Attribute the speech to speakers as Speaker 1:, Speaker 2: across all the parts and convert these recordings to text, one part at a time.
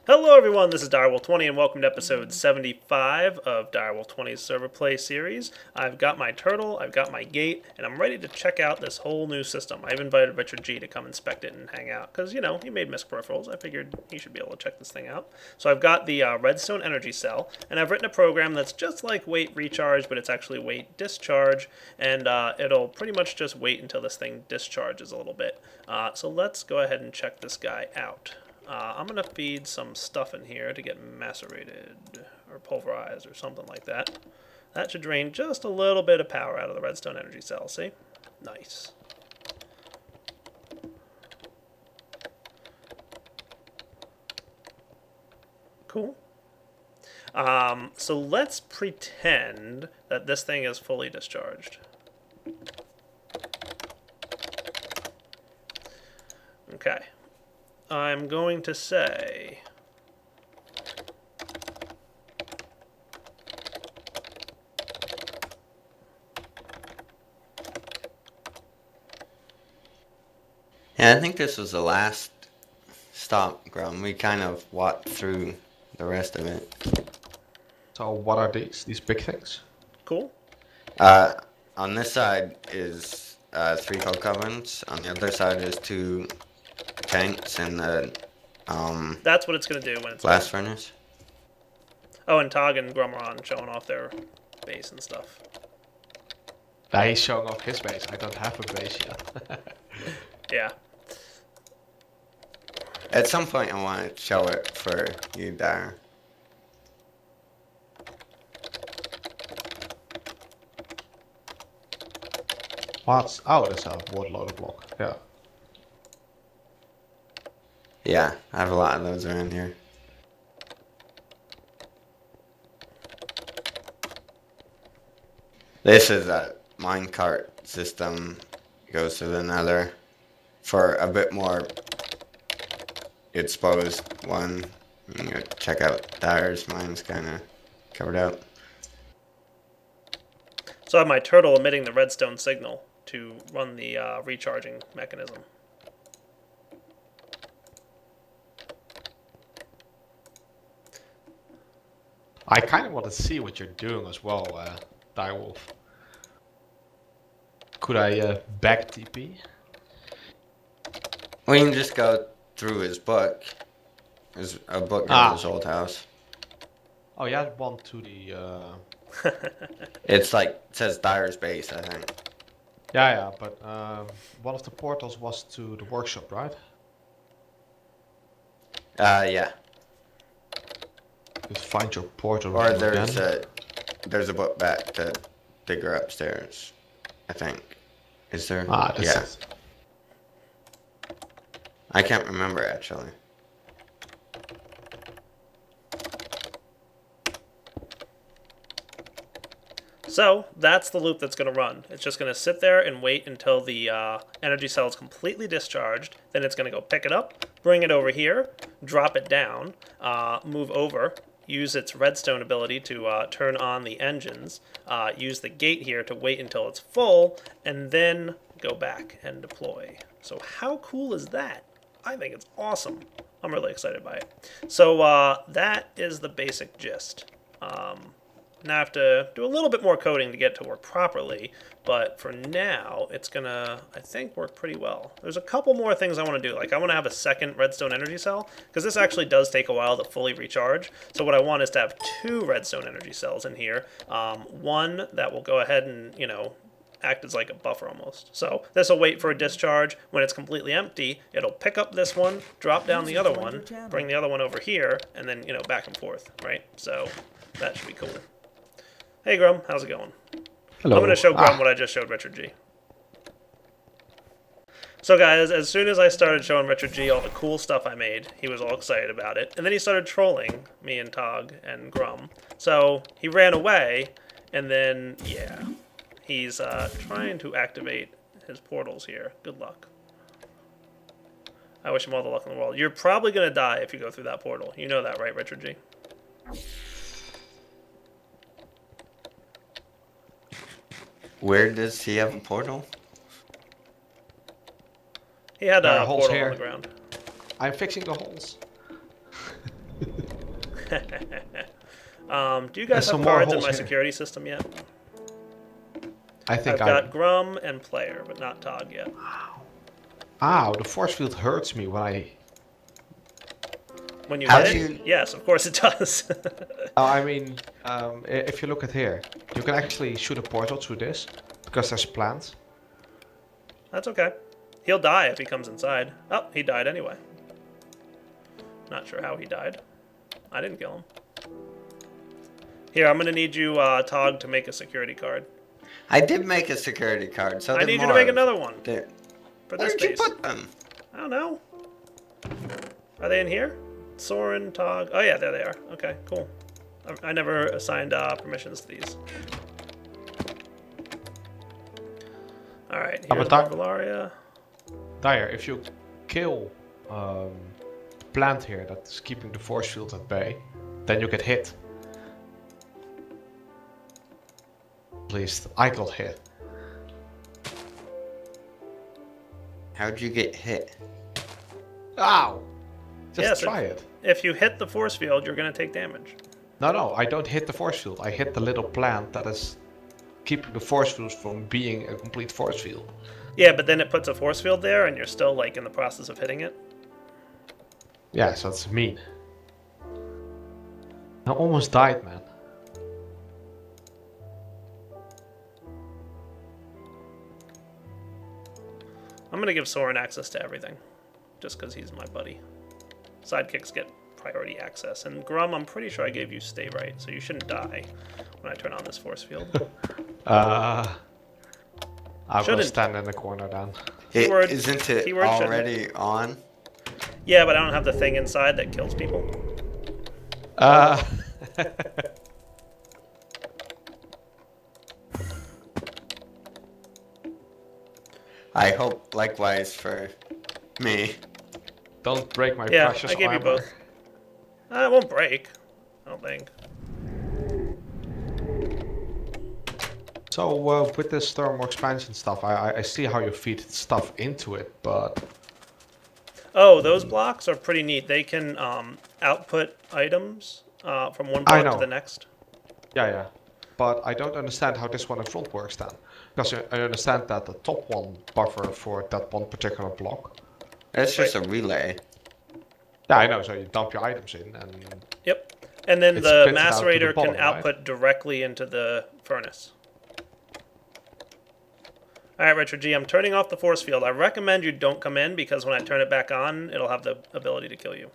Speaker 1: Hello everyone, this is Direwolf20 and welcome to episode 75 of Direwolf20's server play series. I've got my turtle, I've got my gate, and I'm ready to check out this whole new system. I've invited Richard G to come inspect it and hang out, because, you know, he made MISC peripherals. I figured he should be able to check this thing out. So I've got the redstone energy cell, and I've written a program that's just like wait recharge, but it's actually wait discharge, and it'll pretty much just wait until this thing discharges a little bit. So let's go ahead and check this guy out. I'm going to feed some stuff in here to get macerated or pulverized or something like that. That should drain just a little bit of power out of the redstone energy cell, see? Nice. Cool. So let's pretend that this thing is fully discharged. Okay. I'm going to say
Speaker 2: yeah, I think this was the last stop, Grum. We kind of walked through the rest of it.
Speaker 3: So what are these big things?
Speaker 1: cool.
Speaker 2: On this side is 3 coke ovens. On the other side is 2 tanks and the
Speaker 1: That's what it's going to do when it's
Speaker 2: blast furnace.
Speaker 1: Oh, and Tog and Grum are on showing off their base and stuff.
Speaker 3: Now he's showing off his base. I don't have a base yet.
Speaker 1: Yeah.
Speaker 2: At some point I want to show it for you, Dare.
Speaker 3: What's oh, that's a water loader block. Yeah.
Speaker 2: Yeah, I have a lot of those around here. This is a minecart system. Goes to the nether for a bit more exposed one. You can go check out Dire's. Mine's kind of covered out.
Speaker 1: So I have my turtle emitting the redstone signal to run the recharging mechanism.
Speaker 3: I kind of want to see what you're doing as well, Direwolf. Could I back TP?
Speaker 2: We can just go through his book. There's a book in his old house.
Speaker 3: Oh, yeah, one to the.
Speaker 2: It's like, it says Dire's base, I think.
Speaker 3: Yeah, but one of the portals was to the workshop, right?
Speaker 2: Yeah.
Speaker 3: Just find your portal.
Speaker 2: Or there's a book back to Digger upstairs, I think. Is there?
Speaker 3: Ah, that's
Speaker 2: yeah.
Speaker 3: it.
Speaker 2: I can't remember actually.
Speaker 1: So that's the loop that's going to run. It's just going to sit there and wait until the energy cell is completely discharged. Then it's going to go pick it up, bring it over here, drop it down, move over, use its redstone ability to turn on the engines, use the gate here to wait until it's full, and then go back and deploy. So how cool is that? I think it's awesome. I'm really excited by it. So that is the basic gist. Now I have to do a little bit more coding to get it to work properly, but for now, it's gonna, I think, work pretty well. There's a couple more things I want to do. Like, I want to have a second redstone energy cell, because this actually does take a while to fully recharge. So what I want is to have 2 redstone energy cells in here. One that will go ahead and, you know, act as like a buffer almost. So this will wait for a discharge. When it's completely empty, it'll pick up this one, drop down the other one, bring the other one over here, and then, you know, back and forth, right? So that should be cool. Hey Grum, how's it going?
Speaker 3: Hello.
Speaker 1: I'm going to show Grum what I just showed Richard G. So guys, as soon as I started showing Richard G all the cool stuff I made, he was all excited about it. And then he started trolling me and Tog and Grum. So he ran away, and then, yeah, he's trying to activate his portals here. Good luck. I wish him all the luck in the world. You're probably going to die if you go through that portal. You know that, right, Richard G?
Speaker 2: Where does he have a portal?
Speaker 1: He had
Speaker 3: There
Speaker 1: a
Speaker 3: are holes
Speaker 1: portal
Speaker 3: here.
Speaker 1: on the ground.
Speaker 3: I'm fixing the holes.
Speaker 1: Do you guys
Speaker 3: some
Speaker 1: have
Speaker 3: more
Speaker 1: cards in
Speaker 3: holes
Speaker 1: my
Speaker 3: here.
Speaker 1: security system yet?
Speaker 3: I think
Speaker 1: I've got Grum and Player, but not Tog yet.
Speaker 3: Ow, the force field hurts me when I...
Speaker 1: When you
Speaker 2: How
Speaker 1: hit
Speaker 2: do
Speaker 1: it?
Speaker 2: you-
Speaker 1: Yes, of course it does.
Speaker 3: I mean, if you look at here, you can actually shoot a portal through this, because there's plants.
Speaker 1: That's okay. He'll die if he comes inside. Oh, he died anyway. Not sure how he died. I didn't kill him. Here, I'm going to need you, Tog, to make a security card.
Speaker 2: I did make a security card, so
Speaker 1: I
Speaker 2: did
Speaker 1: need you to make
Speaker 2: Marv.
Speaker 1: another one
Speaker 2: There.
Speaker 1: for this
Speaker 2: Where'd you
Speaker 1: base.
Speaker 2: put them?
Speaker 1: I don't know. Are they in here? Soren, Tog. Oh, yeah, there they are. Okay, cool. I never assigned permissions to these. Alright,
Speaker 3: I'm a
Speaker 1: here's
Speaker 3: Tog.
Speaker 1: Valaria.
Speaker 3: Dyer, if you kill plant here that's keeping the force field at bay, then you get hit. At least I got hit.
Speaker 2: How'd you get hit?
Speaker 3: Ow! Just
Speaker 1: Yes,
Speaker 3: try it.
Speaker 1: If you hit the force field, you're going to take damage.
Speaker 3: No, I don't hit the force field. I hit the little plant that is keeping the force field from being a complete force field.
Speaker 1: Yeah, but then it puts a force field there, and you're still, like, in the process of hitting it.
Speaker 3: Yeah, so that's mean. I almost died, man.
Speaker 1: I'm going to give Soren access to everything, just because he's my buddy. Sidekicks get priority access. And Grum, I'm pretty sure I gave you stay right, so you shouldn't die when I turn on this force field.
Speaker 3: I will
Speaker 1: Shouldn't.
Speaker 3: stand in the corner then.
Speaker 1: Keyword-
Speaker 2: Isn't it
Speaker 1: keyword shouldn't.
Speaker 2: already on?
Speaker 1: Yeah, but I don't have the thing inside that kills people.
Speaker 2: I hope likewise for me.
Speaker 3: Don't break my
Speaker 1: Yeah,
Speaker 3: precious
Speaker 1: I gave you
Speaker 3: armor.
Speaker 1: both. It won't break, I don't think.
Speaker 3: So with this thermal expansion stuff, I see how you feed stuff into it, but
Speaker 1: Oh, those blocks are pretty neat. They can output items from one block to
Speaker 3: know.
Speaker 1: the next.
Speaker 3: yeah. But I don't understand how this one in front works then. Because I understand that the top one buffer for that one particular block.
Speaker 2: That's just a relay.
Speaker 3: Yeah, I know, so you dump your items in and...
Speaker 1: Yep. And then
Speaker 3: It
Speaker 1: the
Speaker 3: spits it out to the
Speaker 1: macerator
Speaker 3: bottom,
Speaker 1: can
Speaker 3: right?
Speaker 1: output directly into the furnace. Alright, Richard G, I'm turning off the force field. I recommend you don't come in because when I turn it back on, it'll have the ability to kill you.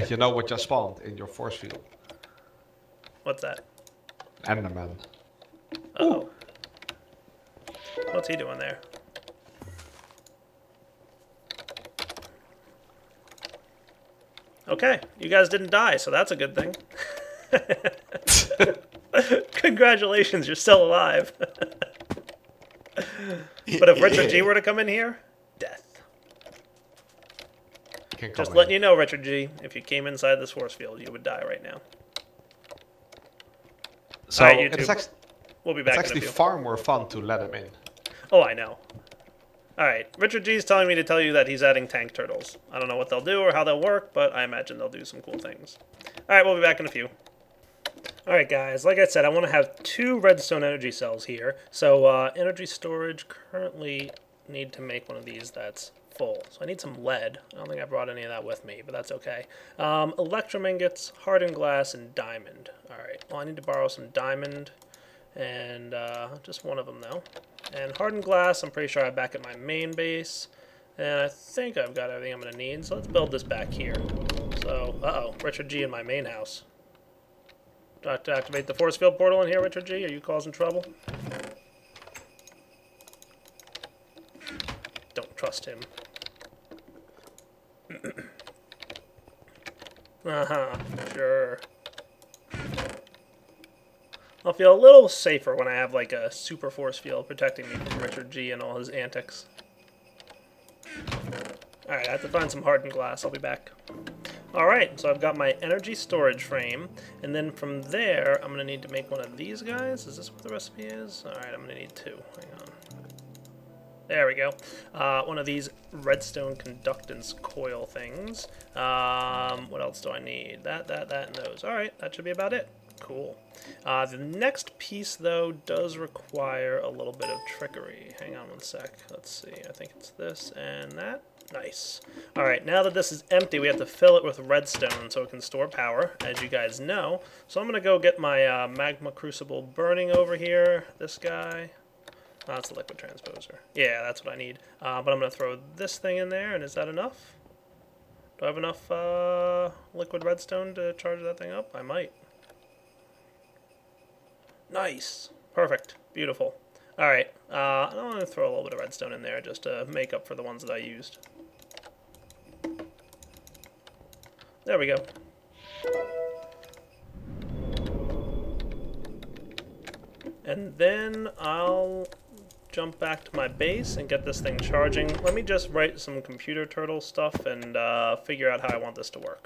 Speaker 3: You know what just spawned in your force field?
Speaker 1: What's that?
Speaker 3: Enderman.
Speaker 1: Uh-oh. What's he doing there? Okay, you guys didn't die, so that's a good thing. Congratulations, you're still alive. But if Richard G were to come in here, death. Just letting you know, Richard G, if you came inside this force field, you would die right now.
Speaker 3: So
Speaker 1: Alright, YouTube.
Speaker 3: it's actually,
Speaker 1: We'll be back in a
Speaker 3: actually
Speaker 1: few.
Speaker 3: far more fun to let him in.
Speaker 1: Oh, I know. Alright, Richard G's telling me to tell you that he's adding tank turtles. I don't know what they'll do or how they'll work, but I imagine they'll do some cool things. Alright, we'll be back in a few. Alright guys, like I said, I want to have 2 redstone energy cells here. So energy storage, currently need to make one of these that's full. So I need some lead. I don't think I brought any of that with me, but that's okay. Electrum ingots, hardened glass, and diamond. Alright, well I need to borrow some diamond. And just one of them though. And hardened glass, I'm pretty sure I'm back at my main base. And I think I've got everything I'm going to need. So let's build this back here. So, uh-oh, Richard G in my main house. Do I have to activate the force field portal in here, Richard G? Are you causing trouble? Don't trust him. Sure. I'll feel a little safer when I have like a super force field protecting me from Richard G and all his antics. Alright, I have to find some hardened glass. I'll be back. Alright, so I've got my energy storage frame, and then from there, I'm going to need to make one of these guys. Is this what the recipe is? Alright, I'm going to need 2. Hang on. There we go. One of these redstone conductance coil things. What else do I need? That, and those. Alright, that should be about it. Cool. The next piece, though, does require a little bit of trickery. Hang on one sec. Let's see. I think it's this and that. Nice. Alright, now that this is empty, we have to fill it with redstone so it can store power, as you guys know. So I'm going to go get my magma crucible burning over here. This guy. Oh, that's the liquid transposer. Yeah, that's what I need. But I'm going to throw this thing in there, and is that enough? Do I have enough liquid redstone to charge that thing up? I might. Nice. Perfect. Beautiful. Alright, I'm going to throw a little bit of redstone in there just to make up for the ones that I used. There we go. And then I'll jump back to my base and get this thing charging. Let me just write some computer turtle stuff and figure out how I want this to work.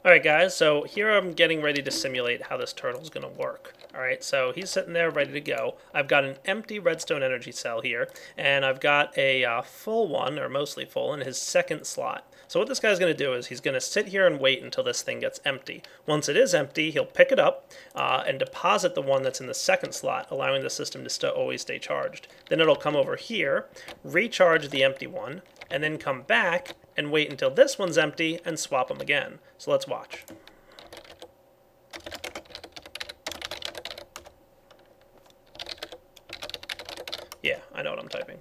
Speaker 1: Alright guys, so here I'm getting ready to simulate how this turtle's going to work. Alright, so he's sitting there ready to go. I've got an empty redstone energy cell here, and I've got a full one, or mostly full, in his second slot. So what this guy's going to do is he's going to sit here and wait until this thing gets empty. Once it is empty, he'll pick it up and deposit the one that's in the second slot, allowing the system to always stay charged. Then it'll come over here, recharge the empty one, and then come back and wait until this one's empty and swap them again. So let's watch. Yeah, I know what I'm typing.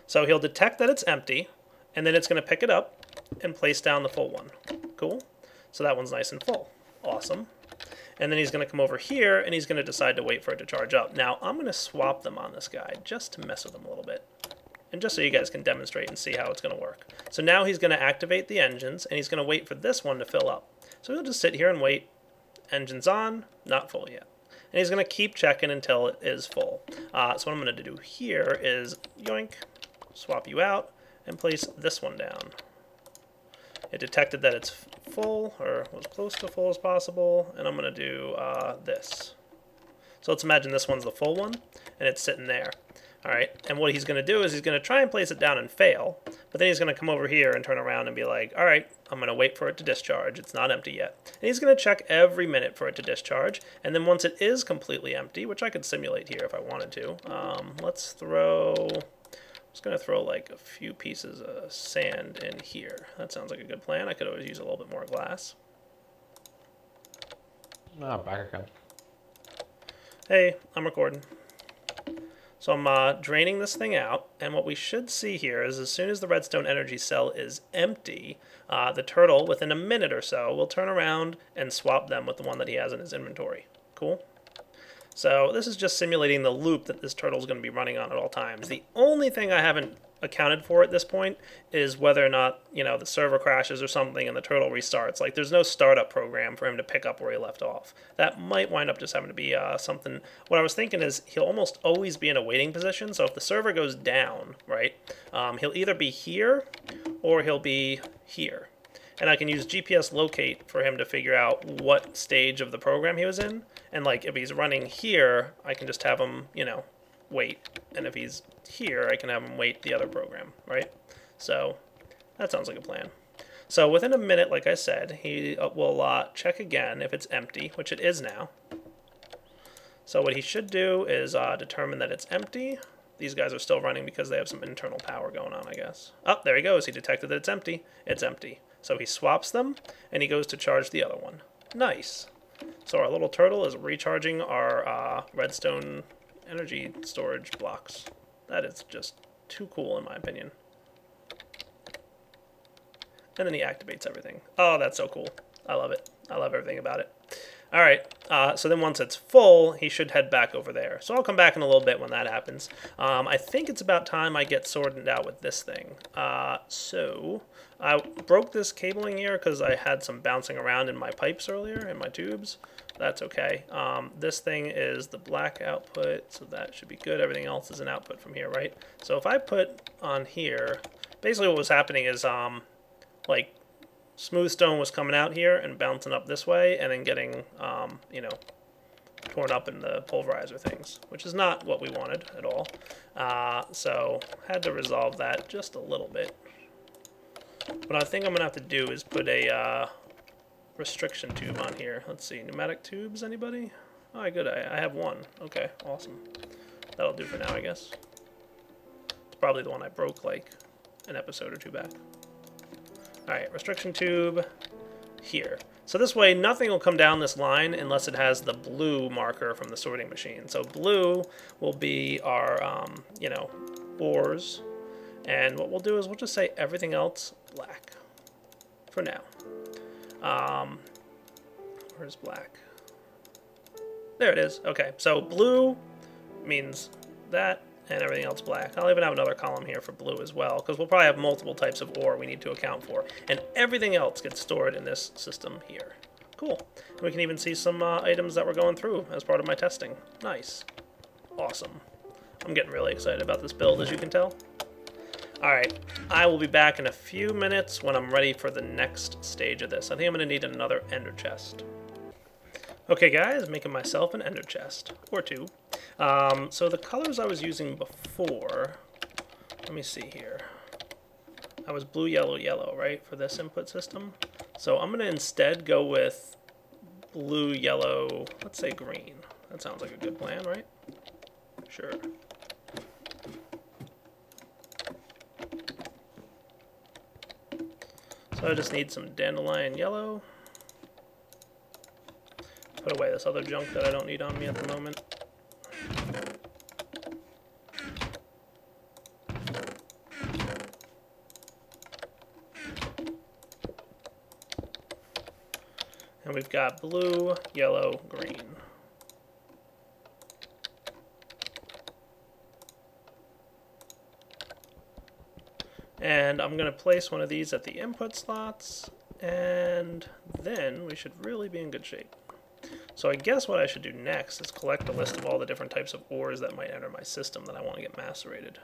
Speaker 1: So he'll detect that it's empty, and then it's going to pick it up and place down the full one. Cool. So that one's nice and full. Awesome. And then he's going to come over here, and he's going to decide to wait for it to charge up. Now, I'm going to swap them on this guy just to mess with him a little bit. And just so you guys can demonstrate and see how it's going to work. So now he's going to activate the engines, and he's going to wait for this one to fill up. So he'll just sit here and wait. Engines on, not full yet. And he's going to keep checking until it is full. So what I'm going to do here is, yoink, swap you out, and place this one down. It detected that it's full, or was close to full as possible, and I'm going to do this. So let's imagine this one's the full one, and it's sitting there. Alright, and what he's going to do is he's going to try and place it down and fail, but then he's going to come over here and turn around and be like, alright, I'm going to wait for it to discharge. It's not empty yet. And he's going to check every minute for it to discharge, and then once it is completely empty, which I could simulate here if I wanted to, let's throw... I'm just going to throw like a few pieces of sand in here. That sounds like a good plan. I could always use a little bit more glass.
Speaker 3: Back again.
Speaker 1: Hey, I'm recording. So I'm draining this thing out, and what we should see here is as soon as the redstone energy cell is empty, the turtle, within a minute or so, will turn around and swap them with the one that he has in his inventory. Cool? So this is just simulating the loop that this turtle is going to be running on at all times. The only thing I haven't accounted for at this point is whether or not, you know, the server crashes or something and the turtle restarts. Like, there's no startup program for him to pick up where he left off. That might wind up just having to be something. What I was thinking is he'll almost always be in a waiting position. So if the server goes down, right, he'll either be here or he'll be here. And I can use GPS locate for him to figure out what stage of the program he was in. And like, if he's running here, I can just have him, you know, wait. And if he's here, I can have him wait the other program, right? So that sounds like a plan. So within a minute, like I said, he will check again if it's empty, which it is now. So what he should do is determine that it's empty. These guys are still running because they have some internal power going on, I guess. Oh, there he goes. He detected that it's empty. It's empty. So he swaps them, and he goes to charge the other one. Nice. So our little turtle is recharging our redstone energy storage blocks. That is just too cool, in my opinion. And then he activates everything. Oh, that's so cool. I love it. I love everything about it. All right, so then once it's full, he should head back over there. So I'll come back in a little bit when that happens. I think it's about time I get sorted out with this thing. So I broke this cabling here because I had some bouncing around in my pipes earlier, in my tubes. That's okay. This thing is the black output, so that should be good. Everything else is an output from here, right? So if I put on here, basically what was happening is like, smooth stone was coming out here and bouncing up this way and then getting, you know, torn up in the pulverizer things, which is not what we wanted at all. So had to resolve that just a little bit. What I think I'm gonna have to do is put a restriction tube on here. Let's see, pneumatic tubes, anybody? Oh, good, I have one. Okay, awesome. That'll do for now, I guess. It's probably the one I broke like an episode or two back. Alright, restriction tube here. So this way, nothing will come down this line unless it has the blue marker from the sorting machine. So blue will be our, you know, ores. And what we'll do is we'll just say everything else black for now. Where's black? There it is. Okay, so blue means that, and everything else black. I'll even have another column here for blue as well, because we'll probably have multiple types of ore we need to account for. And everything else gets stored in this system here. Cool. And we can even see some items that we're going through as part of my testing. Nice. Awesome. I'm getting really excited about this build, as you can tell. Alright, I will be back in a few minutes when I'm ready for the next stage of this. I think I'm going to need another ender chest. Okay guys, making myself an ender chest, or two. So the colors I was using before, let me see here. I was blue, yellow, yellow, right, for this input system. So I'm going to instead go with blue, yellow, let's say green. That sounds like a good plan, right? Sure. So I just need some dandelion yellow. Put away this other junk that I don't need on me at the moment. And we've got blue, yellow, green. And I'm going to place one of these at the input slots, and then we should really be in good shape. So I guess what I should do next is collect a list of all the different types of ores that might enter my system that I want to get macerated.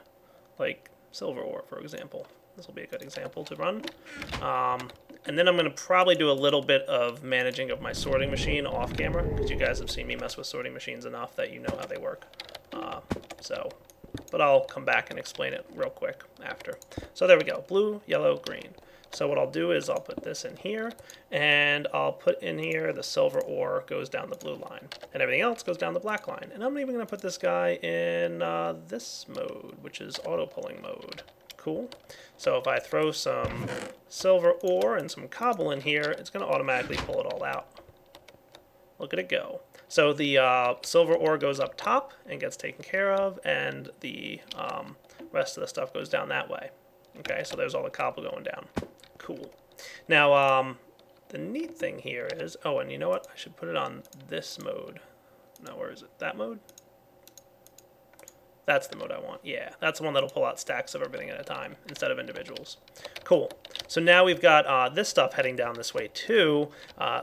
Speaker 1: Like silver ore, for example. This will be a good example to run. And then I'm going to probably do a little bit of managing of my sorting machine off camera, because you guys have seen me mess with sorting machines enough that you know how they work. But I'll come back and explain it real quick after. So there we go, blue, yellow, green. So what I'll do is I'll put this in here, and I'll put in here the silver ore goes down the blue line, and everything else goes down the black line. And I'm even going to put this guy in this mode, which is auto pulling mode. Cool. So if I throw some silver ore and some cobble in here, it's going to automatically pull it all out. Look at it go. So the silver ore goes up top and gets taken care of, and the rest of the stuff goes down that way. Okay, so there's all the cobble going down. Cool. Now, the neat thing here is, oh, and you know what? I should put it on this mode. No, where is it? That mode? That's the mode I want. Yeah, that's the one that'll pull out stacks of everything at a time instead of individuals. Cool. So now we've got this stuff heading down this way too.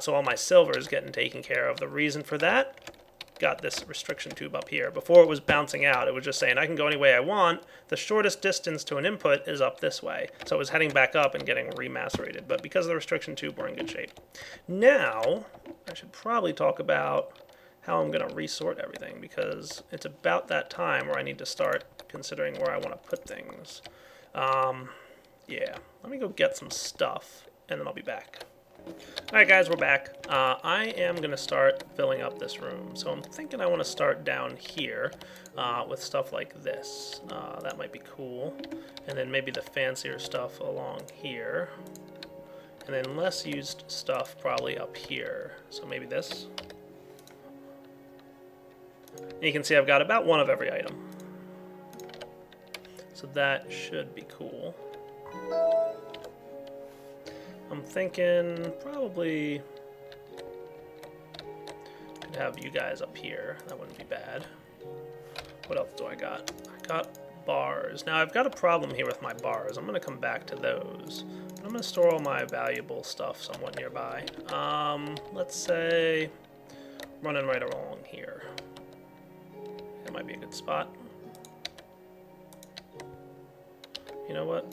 Speaker 1: So all my silver is getting taken care of. The reason for that, got this restriction tube up here. Before it was bouncing out, it was just saying I can go any way I want. The shortest distance to an input is up this way. So it was heading back up and getting remacerated. But because of the restriction tube, we're in good shape. Now, I should probably talk about how I'm going to resort everything, because it's about that time where I need to start considering where I want to put things. Yeah, let me go get some stuff, and then I'll be back. Alright guys, we're back. I am going to start filling up this room. So I'm thinking I want to start down here with stuff like this. That might be cool. And then maybe the fancier stuff along here. And then less used stuff probably up here. So maybe this. And you can see I've got about one of every item. So that should be cool. I'm thinking probably could have you guys up here. That wouldn't be bad. What else do I got? I got bars. Now I've got a problem here with my bars. I'm going to come back to those. I'm going to store all my valuable stuff somewhat nearby. Let's say running right along here. That might be a good spot. You know what?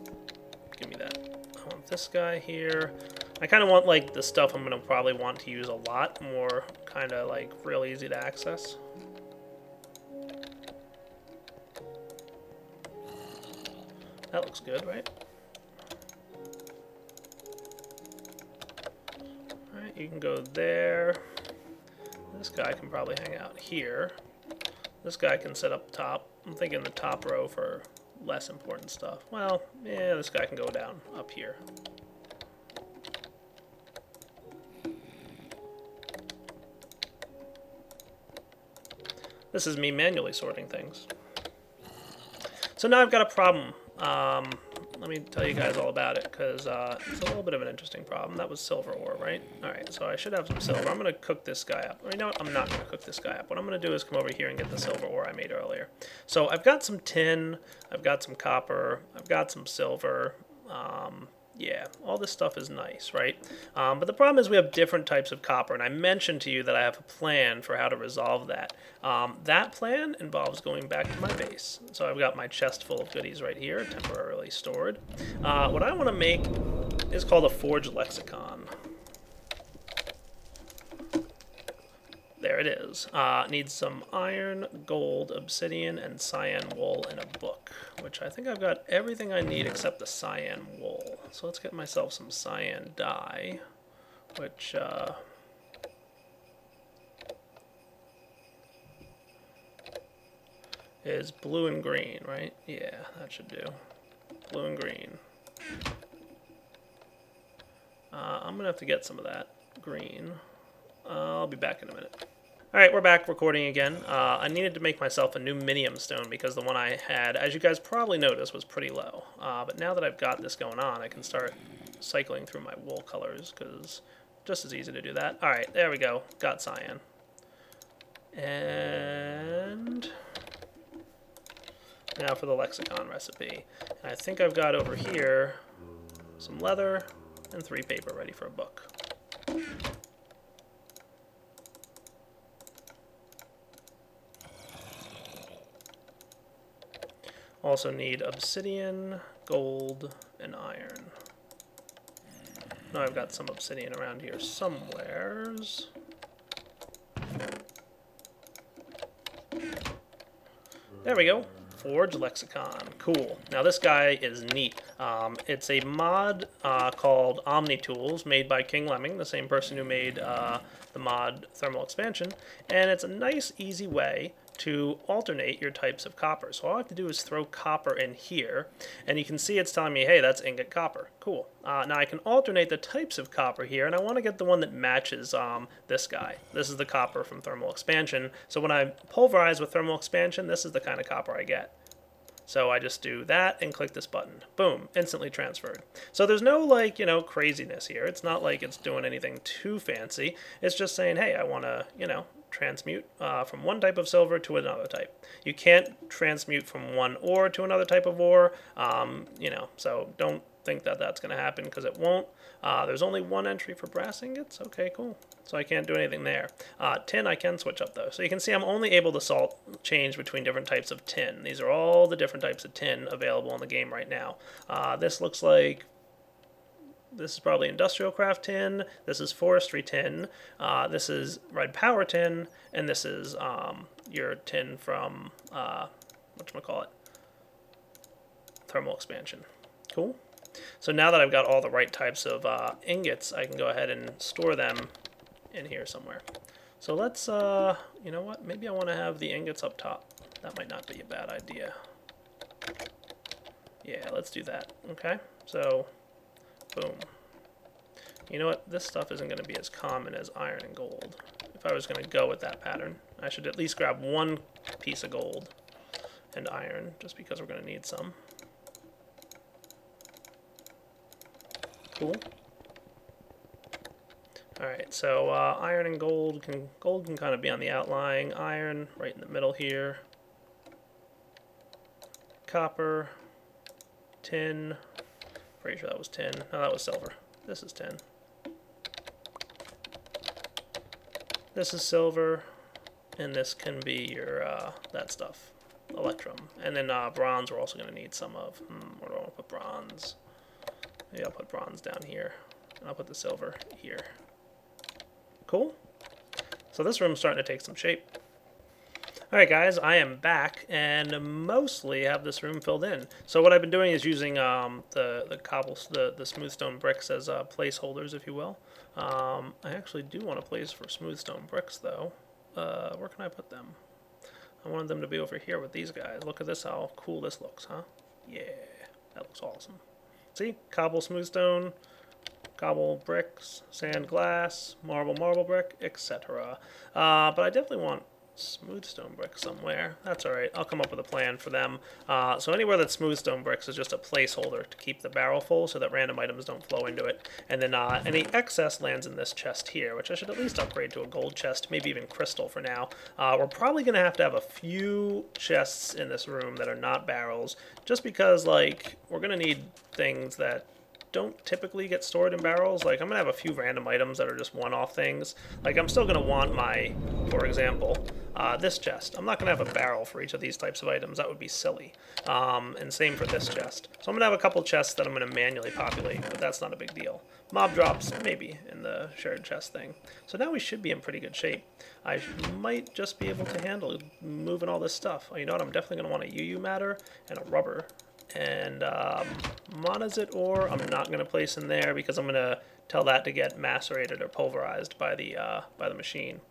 Speaker 1: Give me that. I want this guy here. I kind of want like the stuff I'm going to probably want to use a lot more, kind of like real easy to access. That looks good, right? Alright, you can go there. This guy can probably hang out here. This guy can sit up top. I'm thinking the top row for less important stuff. Well, yeah, this guy can go down up here. This is me manually sorting things. So now I've got a problem. Let me tell you guys all about it, because it's a little bit of an interesting problem. That was silver ore, right? Alright, so I should have some silver. I'm going to cook this guy up. Or you know what? I'm not going to cook this guy up. What I'm going to do is come over here and get the silver ore I made earlier. So I've got some tin, I've got some copper, I've got some silver. Yeah, all this stuff is nice, right? But the problem is we have different types of copper, and I mentioned to you that I have a plan for how to resolve that. That plan involves going back to my base. So I've got my chest full of goodies right here, temporarily stored. What I want to make is called a forged lexicon. There it is. Needs some iron, gold, obsidian, and cyan wool and a book, which I think I've got everything I need except the cyan wool. So let's get myself some cyan dye, which is blue and green, right? Yeah, that should do. Blue and green. I'm going to have to get some of that green. I'll be back in a minute. Alright, we're back recording again. I needed to make myself a new minium stone because the one I had, as you guys probably noticed, was pretty low. But now that I've got this going on, I can start cycling through my wool colors because just as easy to do that. Alright, there we go. Got cyan. And now for the lexicon recipe. And I think I've got over here some leather and 3 paper ready for a book. Also need obsidian, gold, and iron. Now I've got some obsidian around here somewheres. There we go. Forge Lexicon. Cool. Now this guy is neat. It's a mod called Omni Tools, made by King Lemming, the same person who made the mod Thermal Expansion. And it's a nice, easy way to alternate your types of copper. So all I have to do is throw copper in here, and you can see it's telling me, hey, that's ingot copper. Cool. Now I can alternate the types of copper here, and I want to get the one that matches this guy. This is the copper from Thermal Expansion. So when I pulverize with Thermal Expansion, this is the kind of copper I get. So I just do that and click this button. Boom, instantly transferred. So there's no, like, you know, craziness here. It's not like it's doing anything too fancy. It's just saying, hey, I want to, you know, transmute from one type of silver to another type. You can't transmute from one ore to another type of ore, you know, so don't think that that's going to happen because it won't. There's only one entry for brass ingots. Okay, cool. So I can't do anything there. Tin I can switch up though. So you can see I'm only able to change between different types of tin. These are all the different types of tin available in the game right now. This looks like this is probably industrial craft tin, this is forestry tin, this is red power tin, and this is your tin from, whatchamacallit, Thermal Expansion. Cool. So now that I've got all the right types of ingots, I can go ahead and store them in here somewhere. So let's, you know what, maybe I want to have the ingots up top. That might not be a bad idea. Yeah, let's do that. Okay, so boom. You know what? This stuff isn't going to be as common as iron and gold. If I was going to go with that pattern, I should at least grab one piece of gold and iron, just because we're going to need some. Cool. Alright, so iron and gold can kind of be on the outlying. Iron right in the middle here. Copper. Tin. Pretty sure that was tin. No, that was silver. This is tin. This is silver. And this can be your, that stuff. Electrum. And then bronze we're also going to need some of. Where do I want to put bronze? Maybe I'll put bronze down here. And I'll put the silver here. Cool. So this room's starting to take some shape. Alright guys, I am back and mostly have this room filled in. So what I've been doing is using the smooth stone bricks as placeholders, if you will. I actually do want a place for smooth stone bricks though. Where can I put them? I wanted them to be over here with these guys. Look at this, how cool this looks, huh? Yeah, that looks awesome. See, cobble smooth stone, cobble bricks, sand glass, marble brick, etc. But I definitely want smooth stone bricks somewhere. That's alright, I'll come up with a plan for them. So anywhere that's smooth stone bricks is just a placeholder to keep the barrel full so that random items don't flow into it. And then any excess lands in this chest here, which I should at least upgrade to a gold chest, maybe even crystal for now. We're probably going to have a few chests in this room that are not barrels, just because, like, we're going to need things that don't typically get stored in barrels. Like, I'm gonna have a few random items that are just one-off things. Like, I'm still gonna want my, for example, this chest. I'm not gonna have a barrel for each of these types of items. That would be silly. And same for this chest. So I'm gonna have a couple chests that I'm gonna manually populate, but that's not a big deal. Mob drops, maybe, in the shared chest thing. So now we should be in pretty good shape. I might just be able to handle moving all this stuff. Oh, you know what? I'm definitely gonna want a UU matter and a rubber. And monazite ore I'm not going to place in there because I'm going to tell that to get macerated or pulverized by the machine.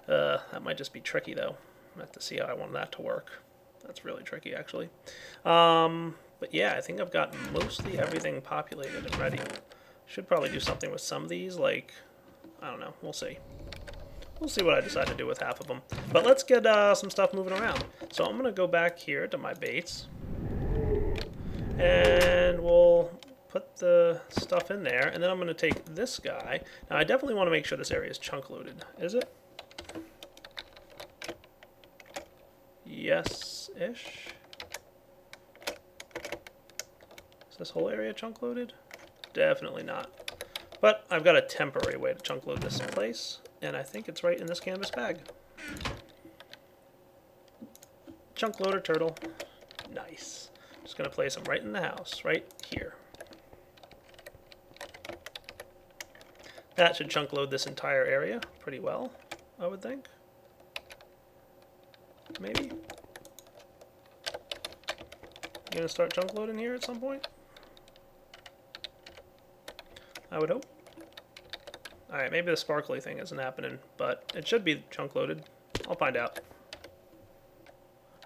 Speaker 1: That might just be tricky though. I have to see how I want that to work. That's really tricky actually. But yeah, I think I've got mostly everything populated and ready. Should probably do something with some of these, like, I don't know, we'll see. We'll see what I decide to do with half of them. But let's get some stuff moving around. So I'm going to go back here to my baits. And we'll put the stuff in there, and then I'm going to take this guy. Now, I definitely want to make sure this area is chunk loaded. Is it? Yes-ish. Is this whole area chunk loaded? Definitely not. But I've got a temporary way to chunk load this place, and I think it's right in this canvas bag. Chunk loader turtle. Nice. Just going to place them right in the house, right here. That should chunk load this entire area pretty well, I would think. Maybe. You going to start chunk loading here at some point? I would hope. Alright, maybe the sparkly thing isn't happening, but it should be chunk loaded. I'll find out.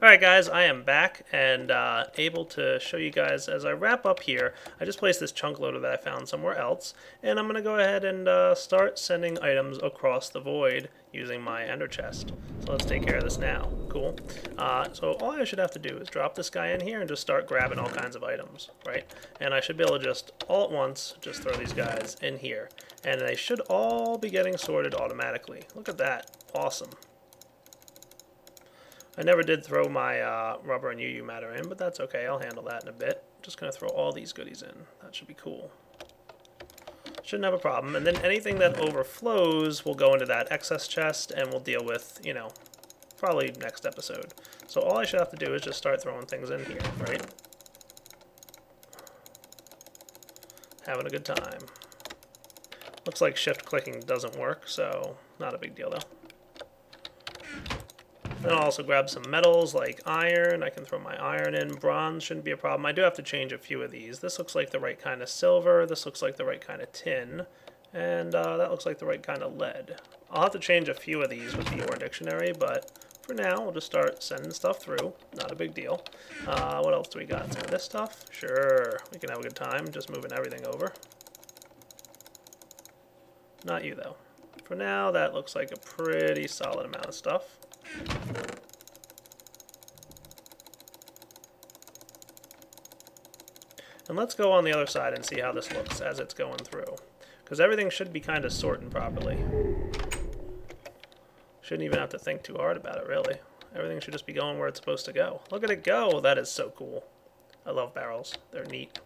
Speaker 1: Alright guys, I am back and able to show you guys as I wrap up here. I just placed this chunk loader that I found somewhere else, and I'm going to go ahead and start sending items across the void using my ender chest. So let's take care of this now. Cool. So all I should have to do is drop this guy in here and just start grabbing all kinds of items, right? And I should be able to just all at once just throw these guys in here. And they should all be getting sorted automatically. Look at that. Awesome. I never did throw my rubber and UU matter in, but that's okay. I'll handle that in a bit. Just going to throw all these goodies in. That should be cool. Shouldn't have a problem. And then anything that overflows will go into that excess chest, and we'll deal with, you know, probably next episode. So all I should have to do is just start throwing things in here, right? Having a good time. Looks like shift clicking doesn't work, so not a big deal though. Then I'll also grab some metals like iron. I can throw my iron in. Bronze shouldn't be a problem. I do have to change a few of these. This looks like the right kind of silver. This looks like the right kind of tin. And that looks like the right kind of lead. I'll have to change a few of these with the ore dictionary, but for now, we'll just start sending stuff through. Not a big deal. What else do we got? Some of this stuff? Sure, we can have a good time just moving everything over. Not you, though. For now, that looks like a pretty solid amount of stuff. And let's go on the other side and see how this looks as it's going through. Because everything should be kind of sorting properly. Shouldn't even have to think too hard about it, really. Everything should just be going where it's supposed to go. Look at it go! That is so cool. I love barrels. They're neat.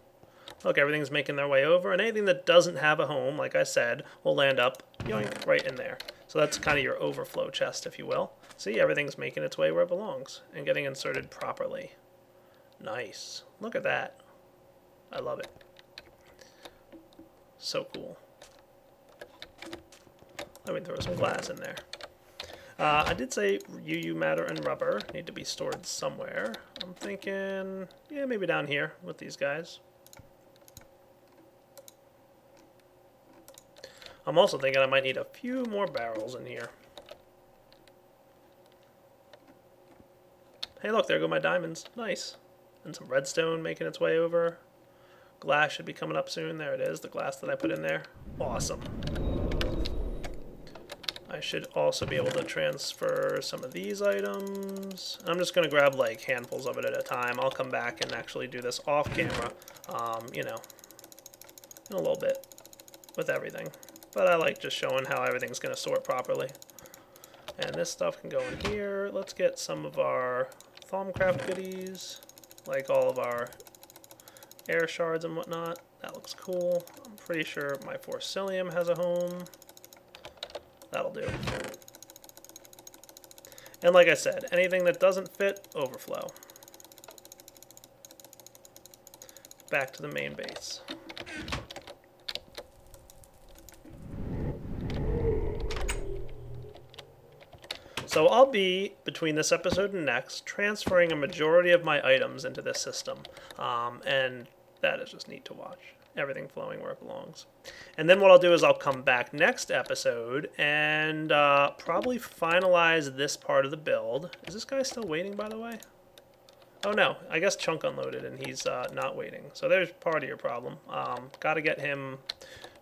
Speaker 1: Look, everything's making their way over, and anything that doesn't have a home, like I said, will land up, yoink, right in there. So that's kind of your overflow chest, if you will. See, everything's making its way where it belongs and getting inserted properly. Nice. Look at that. I love it. So cool. Let me throw some glass in there. I did say UU matter and rubber need to be stored somewhere. I'm thinking, yeah, maybe down here with these guys. I'm also thinking I might need a few more barrels in here. Hey, look, there go my diamonds. Nice. And some redstone making its way over. Glass should be coming up soon. There it is, the glass that I put in there. Awesome. I should also be able to transfer some of these items. I'm just going to grab like handfuls of it at a time. I'll come back and actually do this off camera, you know, in a little bit with everything. But I like just showing how everything's going to sort properly. And this stuff can go in here. Let's get some of our Thaumcraft goodies, like all of our air shards and whatnot. That looks cool. I'm pretty sure my Forcillium has a home. That'll do. And like I said, anything that doesn't fit, overflow. Back to the main base. So I'll be, between this episode and next, transferring a majority of my items into this system. And that is just neat to watch. Everything flowing where it belongs. And then what I'll do is I'll come back next episode and probably finalize this part of the build. Is this guy still waiting, by the way? Oh no, I guess Chunk unloaded and he's not waiting. So there's part of your problem. Got to get him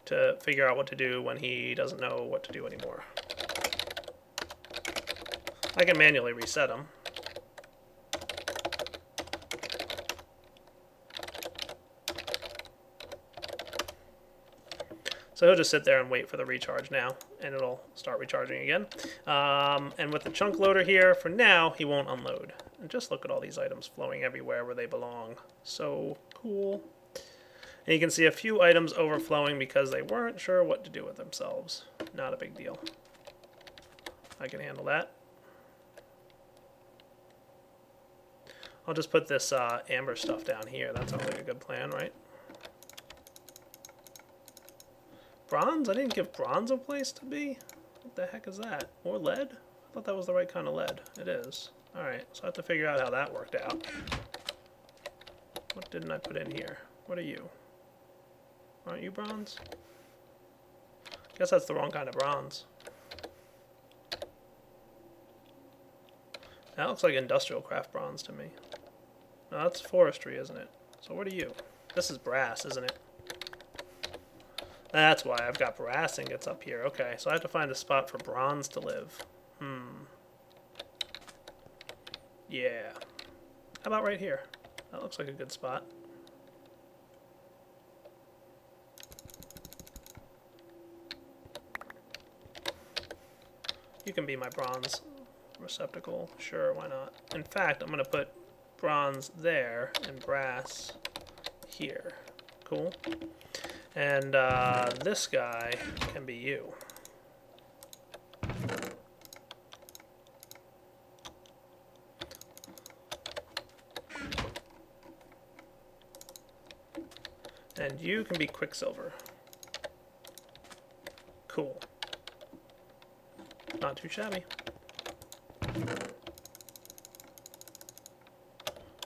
Speaker 1: to figure out what to do when he doesn't know what to do anymore. I can manually reset him. So he'll just sit there and wait for the recharge now, and it'll start recharging again. And with the chunk loader here, for now, he won't unload. And just look at all these items flowing everywhere where they belong. So cool. And you can see a few items overflowing because they weren't sure what to do with themselves. Not a big deal. I can handle that. I'll just put this amber stuff down here. That sounds like a good plan, right? Bronze? I didn't give bronze a place to be? What the heck is that? Or lead? I thought that was the right kind of lead. It is. Alright, so I have to figure out how that worked out. What didn't I put in here? What are you? Aren't you bronze? Guess that's the wrong kind of bronze. That looks like industrial craft bronze to me. No, that's forestry, isn't it? So what are you? This is brass, isn't it? That's why I've got brass ingots up here. Okay, so I have to find a spot for bronze to live. Yeah. How about right here? That looks like a good spot. You can be my bronze receptacle. Sure, why not? In fact, I'm going to put bronze there and brass here. Cool. And this guy can be you. And you can be Quicksilver. Cool. Not too shabby.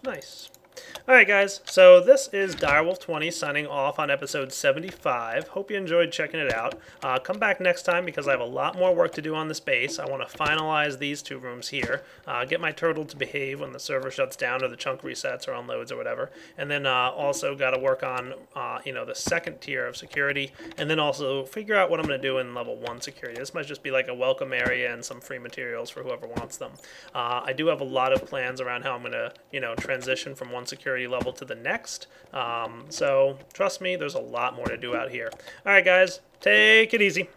Speaker 1: Nice. Alright guys, so this is Direwolf20 signing off on episode 75. Hope you enjoyed checking it out. Come back next time because I have a lot more work to do on this base. I want to finalize these two rooms here, get my turtle to behave when the server shuts down or the chunk resets or unloads or whatever, and then also got to work on the second tier of security, and then also figure out what I'm going to do in level 1 security. This might just be like a welcome area and some free materials for whoever wants them. I do have a lot of plans around how I'm going to transition from one security level to the next. So trust me, there's a lot more to do out here. All right, guys, take it easy.